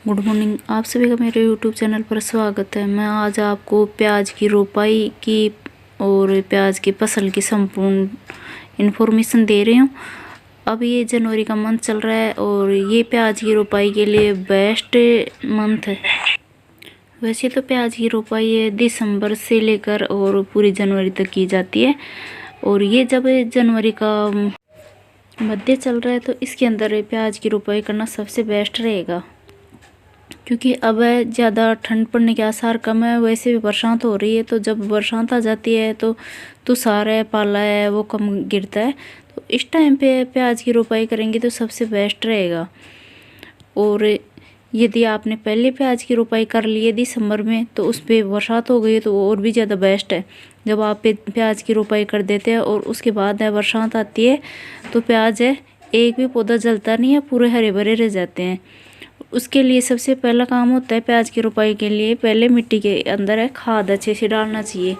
Good morning. आप सभी का मेरे यूट्यूब चैनल पर स्वागत है। मैं आज आपको प्याज की रोपाई की और प्याज की फसल की संपूर्ण इन्फॉर्मेशन दे रही हूँ। अब ये जनवरी का मंथ चल रहा है और ये प्याज की रोपाई के लिए बेस्ट मंथ है। वैसे तो प्याज की रोपाई है दिसंबर से लेकर और पूरी जनवरी तक की जाती है, और ये जब जनवरी का मध्य चल रहा है तो इसके अंदर प्याज की रोपाई करना सबसे बेस्ट रहेगा, क्योंकि अब ज़्यादा ठंड पड़ने के आसार कम है। वैसे भी बरसात हो रही है, तो जब बरसात आ जाती है तो तुषार है, पाला है, वो कम गिरता है। तो इस टाइम पे प्याज की रोपाई करेंगे तो सबसे बेस्ट रहेगा। और यदि आपने पहले प्याज की रोपाई कर ली है दिसंबर में तो उस पर बरसात हो गई तो वो और भी ज़्यादा बेस्ट है। जब आप प्याज की रोपाई कर देते हैं और उसके बाद बरसात आती है तो प्याज एक भी पौधा जलता नहीं है, पूरे हरे भरे रह जाते हैं। उसके लिए सबसे पहला काम होता है प्याज की रोपाई के लिए पहले मिट्टी के अंदर खाद अच्छे से डालना चाहिए।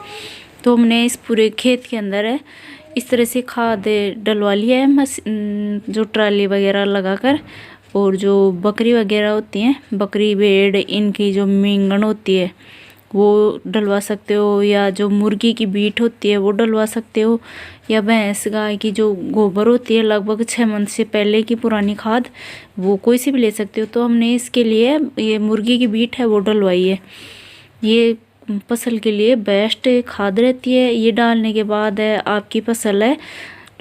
तो हमने इस पूरे खेत के अंदर इस तरह से खाद डलवा लिया है, जो ट्राली वगैरह लगाकर। और जो बकरी वगैरह होती हैं, बकरी भेड़, इनकी जो मींगन होती है वो डलवा सकते हो, या जो मुर्गी की बीट होती है वो डलवा सकते हो, या भैंस गाय की जो गोबर होती है लगभग 6 मंथ से पहले की पुरानी खाद, वो कोई सी भी ले सकते हो। तो हमने इसके लिए ये मुर्गी की बीट है वो डलवाई है। ये फसल के लिए बेस्ट खाद रहती है। ये डालने के बाद आपकी फसल है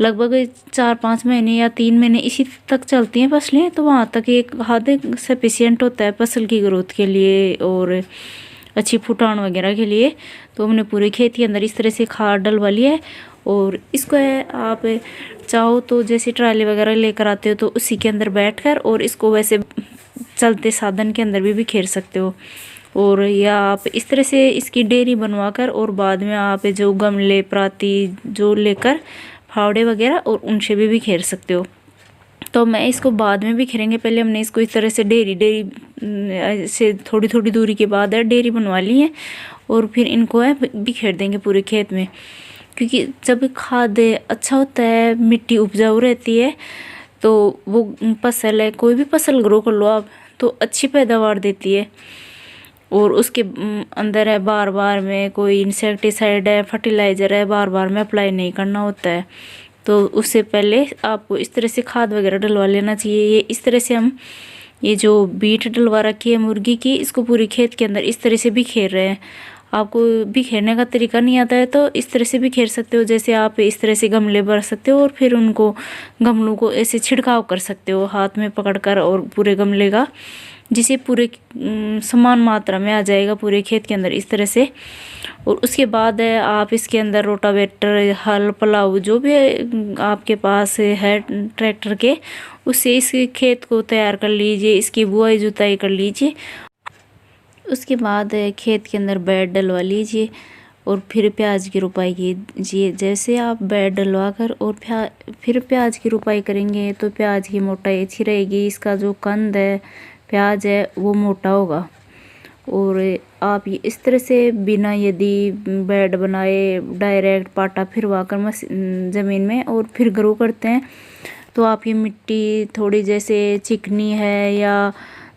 लगभग 4-5 महीने या 3 महीने इसी तक चलती हैं फसलें, तो वहाँ तक ये खाद सफिशिएंट होता है फसल की ग्रोथ के लिए और अच्छी फुटान वगैरह के लिए। तो हमने पूरे खेत के अंदर इस तरह से खाद डलवा लिया है। और इसको आप चाहो तो जैसे ट्राली वगैरह लेकर आते हो तो उसी के अंदर बैठकर, और इसको वैसे चलते साधन के अंदर भी बिखेर सकते हो। और या आप इस तरह से इसकी डेयरी बनवा कर और बाद में आप जो गमले प्राती जो लेकर फावड़े वगैरह और उनसे भी बिखेर सकते हो। तो मैं इसको बाद में बिखेरेंगे, पहले हमने इसको इस तरह से डेयरी से थोड़ी थोड़ी दूरी के बाद डेयरी बनवा ली है, और फिर इनको बिखेर देंगे पूरे खेत में। क्योंकि जब खाद अच्छा होता है, मिट्टी उपजाऊ रहती है, तो वो फसल है, कोई भी फसल ग्रो कर लो आप, तो अच्छी पैदावार देती है। और उसके अंदर बार बार में कोई इंसेक्टिसाइड फर्टिलाइज़र बार बार में अप्लाई नहीं करना होता है। तो उससे पहले आपको इस तरह से खाद वगैरह डलवा लेना चाहिए। ये इस तरह से हम ये जो बीट डलवा रखी है मुर्गी की, इसको पूरे खेत के अंदर इस तरह से बिखेर रहे हैं। आपको बिखेरने का तरीका नहीं आता है तो इस तरह से बिखेर सकते हो, जैसे आप इस तरह से गमले भर सकते हो और फिर उनको गमलों को ऐसे छिड़काव कर सकते हो हाथ में पकड़कर, और पूरे गमले का, जिसे पूरे समान मात्रा में आ जाएगा पूरे खेत के अंदर इस तरह से। और उसके बाद आप इसके अंदर रोटावेटर, हल, पलाऊ जो भी आपके पास है ट्रैक्टर के, उससे इस खेत को तैयार कर लीजिए, इसकी बुआई जुताई कर लीजिए। उसके बाद खेत के अंदर बेड डलवा लीजिए और फिर प्याज की रोपाई कीजिए। जैसे आप बेड डलवा कर और फिर प्याज की रोपाई करेंगे तो प्याज की मोटाई अच्छी रहेगी, इसका जो कंद है प्याज है वो मोटा होगा। और आप इस तरह से बिना यदि बेड बनाए डायरेक्ट पाटा फिरवा कर ज़मीन में और फिर ग्रो करते हैं तो आपकी मिट्टी थोड़ी जैसे चिकनी है या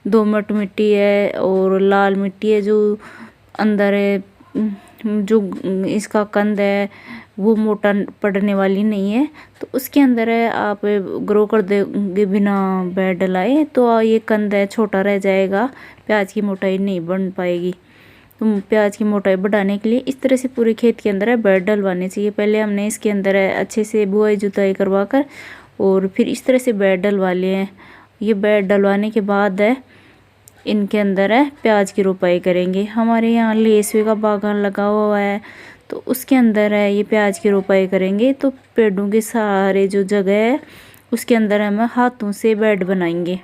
दोमट मिट्टी है और लाल मिट्टी है, जो अंदर है, जो इसका कंद है वो मोटा पड़ने वाली नहीं है, तो उसके अंदर आप ग्रो कर देंगे बिना बेड डलाए तो ये कंद है छोटा रह जाएगा, प्याज की मोटाई नहीं बन पाएगी। तो प्याज की मोटाई बढ़ाने के लिए इस तरह से पूरे खेत के अंदर बेड डलवाने चाहिए। पहले हमने इसके अंदर अच्छे से बुआई जुताई करवा कर और फिर इस तरह से बेड डलवा लिए हैं। ये बेड डलवाने के बाद इनके अंदर प्याज की रोपाई करेंगे। हमारे यहाँ लेसवे का बागान लगा हुआ है तो उसके अंदर ये प्याज की रोपाई करेंगे। तो पेड़ों के सारे जो जगह है उसके अंदर हम हाथों से बेड बनाएंगे,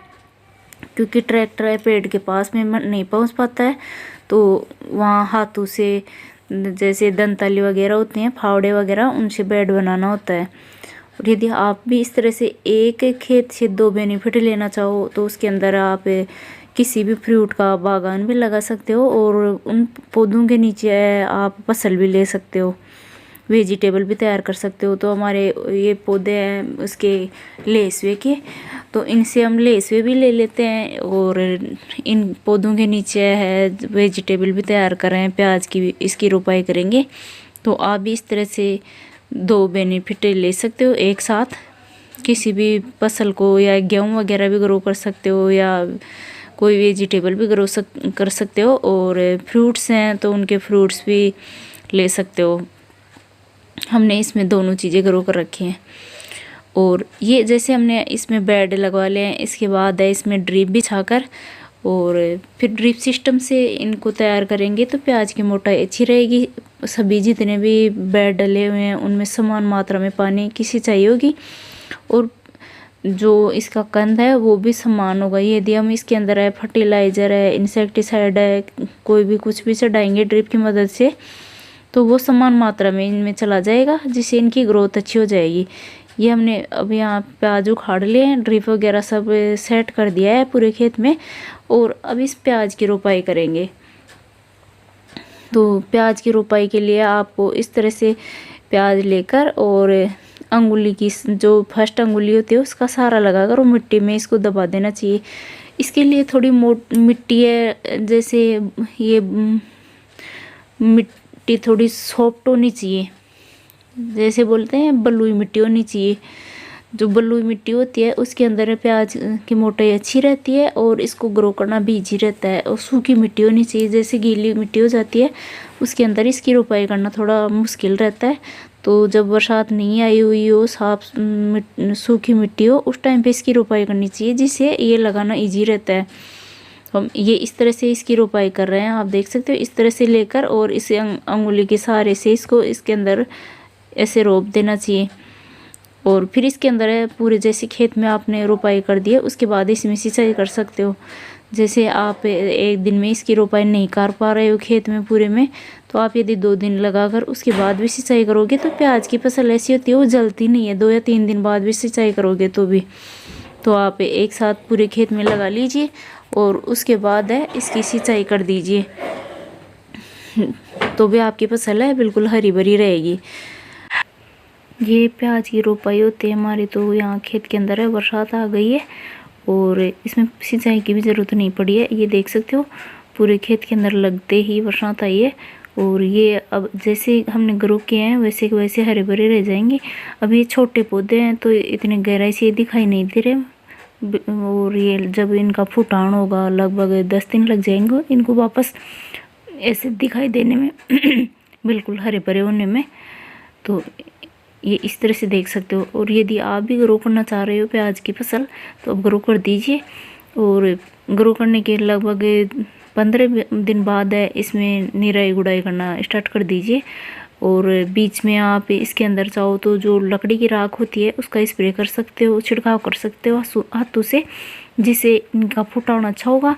क्योंकि ट्रैक्टर पेड़ के पास में नहीं पहुंच पाता है, तो वहाँ हाथों से जैसे दंताली वगैरह होती हैं, फावड़े वगैरह, उनसे बेड बनाना होता है। और यदि आप भी इस तरह से एक खेत से 2 बेनिफिट लेना चाहो तो उसके अंदर आप किसी भी फ्रूट का बागान भी लगा सकते हो और उन पौधों के नीचे आप फसल भी ले सकते हो। वेजिटेबल भी तैयार कर सकते हो। तो हमारे ये पौधे हैं उसके लेसवे के, तो इनसे हम लेसवे भी ले लेते हैं और इन पौधों के नीचे है वेजिटेबल भी तैयार कर रहे हैं, प्याज की इसकी रोपाई करेंगे। तो आप भी इस तरह से 2 बेनिफिट ले सकते हो एक साथ, किसी भी फसल को, या गेहूँ वगैरह भी ग्रो कर सकते हो या कोई वेजिटेबल भी ग्रो कर सकते हो। और फ्रूट्स हैं तो उनके फ्रूट्स भी ले सकते हो। हमने इसमें दोनों चीज़ें ग्रो कर रखी हैं। और ये जैसे हमने इसमें बेड लगवा लिए हैं, इसके बाद है इसमें ड्रिप बिछाकर और फिर ड्रिप सिस्टम से इनको तैयार करेंगे तो प्याज की मोटाई अच्छी रहेगी। सभी जितने भी बेड डले हुए हैं उनमें समान मात्रा में पानी की सिंचाई होगी और जो इसका कंद है वो भी समान होगा। यदि हम इसके अंदर है फर्टिलाइज़र है, इंसेक्टिसाइड है, कोई भी कुछ भी चढ़ाएंगे ड्रिप की मदद से तो वो समान मात्रा में इनमें चला जाएगा, जिससे इनकी ग्रोथ अच्छी हो जाएगी। ये हमने अब यहाँ प्याज उखाड़ लिए हैं, ड्रिप वगैरह सब सेट कर दिया है पूरे खेत में और अब इस प्याज की रोपाई करेंगे। तो प्याज की रोपाई के लिए आपको इस तरह से प्याज लेकर और अंगुली की जो फर्स्ट अंगुली होती है उसका सहारा लगाकर और मिट्टी में इसको दबा देना चाहिए। इसके लिए थोड़ी मिट्टी है, जैसे ये मिट्टी थोड़ी सॉफ्ट होनी चाहिए, जैसे बोलते हैं बलुई मिट्टी होनी चाहिए। जो बलुई मिट्टी होती है उसके अंदर प्याज की मोटाई अच्छी रहती है और इसको ग्रो करना भी ईजी रहता है। और सूखी मिट्टी होनी चाहिए, जैसे गीली मिट्टी हो जाती है उसके अंदर इसकी रोपाई करना थोड़ा मुश्किल रहता है। तो जब बरसात नहीं आई हुई हो, साफ सूखी मिट्टी हो, उस टाइम पे इसकी रोपाई करनी चाहिए, जिससे ये लगाना ईजी रहता है। हम ये इस तरह से इसकी रोपाई कर रहे हैं, आप देख सकते हो, इस तरह से लेकर और इसे अंगुली के सहारे से इसको इसके अंदर ऐसे रोप देना चाहिए। और फिर इसके अंदर है पूरे जैसे खेत में आपने रोपाई कर दी है उसके बाद इसमें सिंचाई कर सकते हो। जैसे आप एक दिन में इसकी रोपाई नहीं कर पा रहे हो खेत में पूरे में, तो आप यदि 2 दिन लगाकर उसके बाद भी सिंचाई करोगे तो प्याज की फसल ऐसी होती है वो जलती नहीं है। 2 या 3 दिन बाद भी सिंचाई करोगे तो भी, तो आप एक साथ पूरे खेत में लगा लीजिए और उसके बाद है इसकी सिंचाई कर दीजिए, तो भी आपकी फसल है बिल्कुल हरी भरी रहेगी। ये प्याज की रोपाई होती है हमारी। तो यहाँ खेत के अंदर है, बरसात आ गई है और इसमें सिंचाई की भी ज़रूरत नहीं पड़ी है। ये देख सकते हो पूरे खेत के अंदर लगते ही बरसात आई है और ये अब जैसे हमने ग्रो किए हैं वैसे के वैसे हरे भरे रह जाएंगे। अब ये छोटे पौधे हैं तो इतने गहराई से दिखाई नहीं दे रहे और ये जब इनका फुटान होगा लगभग 10 दिन लग जाएंगे इनको वापस ऐसे दिखाई देने में बिल्कुल हरे भरे होने में। तो ये इस तरह से देख सकते हो। और यदि आप भी ग्रो करना चाह रहे हो प्याज की फसल तो अब ग्रो कर दीजिए और ग्रो करने के लगभग 15 दिन बाद है इसमें निराई गुड़ाई करना स्टार्ट कर दीजिए। और बीच में आप इसके अंदर चाहो तो जो लकड़ी की राख होती है उसका स्प्रे कर सकते हो, छिड़काव कर सकते हो हाथों से, जिससे इनका फुटान अच्छा होगा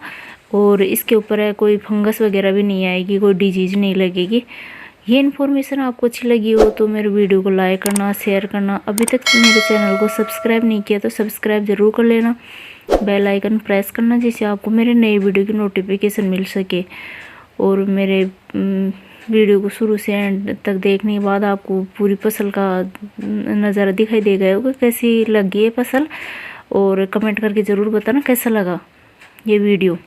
और इसके ऊपर है कोई फंगस वगैरह भी नहीं आएगी, कोई डिजीज नहीं लगेगी। ये इन्फॉर्मेशन आपको अच्छी लगी हो तो मेरे वीडियो को लाइक करना, शेयर करना। अभी तक मेरे चैनल को सब्सक्राइब नहीं किया तो सब्सक्राइब ज़रूर कर लेना, बेल आइकन प्रेस करना, जिससे आपको मेरे नए वीडियो की नोटिफिकेशन मिल सके। और मेरे वीडियो को शुरू से एंड तक देखने के बाद आपको पूरी फसल का नज़ारा दिखाई दे गया होगा कैसी लगी है फसल। और कमेंट करके ज़रूर बताना कैसा लगा ये वीडियो।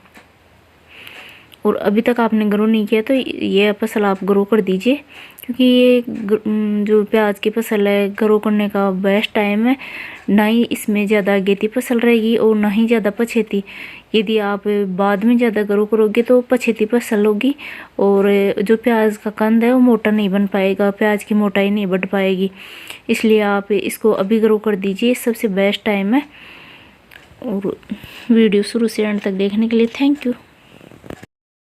और अभी तक आपने ग्रो नहीं किया तो ये फसल आप ग्रो कर दीजिए, क्योंकि ये जो प्याज की फसल है ग्रो करने का बेस्ट टाइम है। ना ही इसमें ज़्यादा अगेती फसल रहेगी और ना ही ज़्यादा पछेती। यदि आप बाद में ज़्यादा ग्रो करोगे तो पछेती फसल होगी और जो प्याज का कंद है वो मोटा नहीं बन पाएगा, प्याज की मोटाई नहीं बढ़ पाएगी। इसलिए आप इसको अभी ग्रो कर दीजिए, सबसे बेस्ट टाइम है। और वीडियो शुरू से एंड तक देखने के लिए थैंक यू।